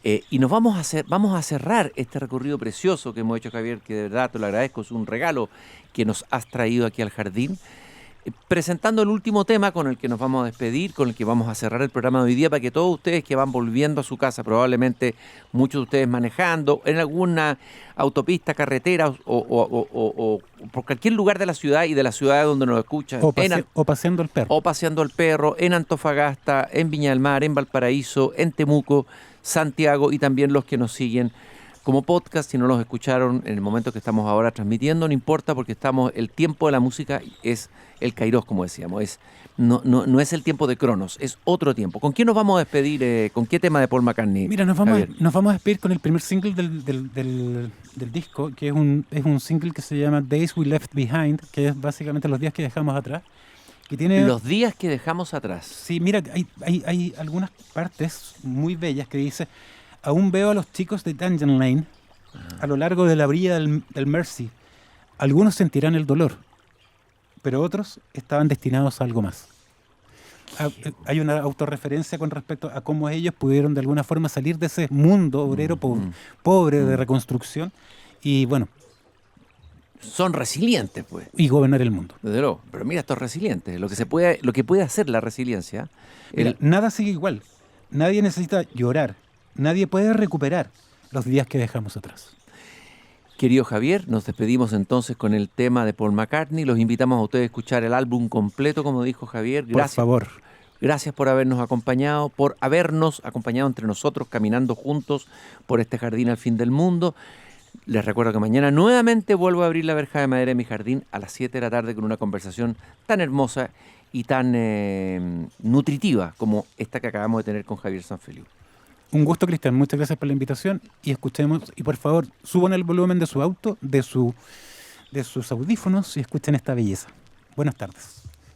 y vamos a cerrar este recorrido precioso que hemos hecho, Javier, que de verdad te lo agradezco, es un regalo que nos has traído aquí al jardín, presentando el último tema con el que nos vamos a despedir, con el que vamos a cerrar el programa de hoy día, para que todos ustedes que van volviendo a su casa, probablemente muchos de ustedes manejando, en alguna autopista, carretera o por cualquier lugar de la ciudad y de la ciudad donde nos escuchan, O paseando el perro. o paseando al perro, en Antofagasta, en Viña del Mar, en Valparaíso, en Temuco, Santiago, y también los que nos siguen como podcast. Si no los escucharon en el momento que estamos ahora transmitiendo, no importa, porque el tiempo de la música es el Kairos, como decíamos, no es el tiempo de Cronos, es otro tiempo. ¿Con quién nos vamos a despedir? ¿Con qué tema de Paul McCartney? Mira, nos Javier? vamos a despedir con el primer single del disco, que es un single que se llama Days We Left Behind, que es básicamente los días que dejamos atrás. Que tiene, Los días que dejamos atrás. sí, mira, hay algunas partes muy bellas que dice: aún veo a los chicos de Dungeon Lane a lo largo de la orilla del Mersey. Algunos sentirán el dolor, pero otros estaban destinados a algo más. Hay una autorreferencia con respecto a cómo ellos pudieron de alguna forma salir de ese mundo obrero pobre de reconstrucción y, bueno, Son resilientes, pues. y gobernar el mundo. Desde luego. Pero mira, estos resilientes, lo que puede hacer la resiliencia. Mira, nada sigue igual. Nadie necesita llorar. Nadie puede recuperar los días que dejamos atrás. Querido Javier, nos despedimos entonces con el tema de Paul McCartney. Los invitamos a ustedes a escuchar el álbum completo, como dijo Javier. Por favor. Gracias por habernos acompañado entre nosotros, caminando juntos por este jardín al fin del mundo. Les recuerdo que mañana nuevamente vuelvo a abrir la verja de madera de mi jardín a las 7 de la tarde con una conversación tan hermosa y tan nutritiva como esta que acabamos de tener con Javier Sanfiliu. Un gusto, Cristian. Muchas gracias por la invitación. Y escuchemos, y por favor, suban el volumen de su auto, de sus audífonos, y escuchen esta belleza. Buenas tardes.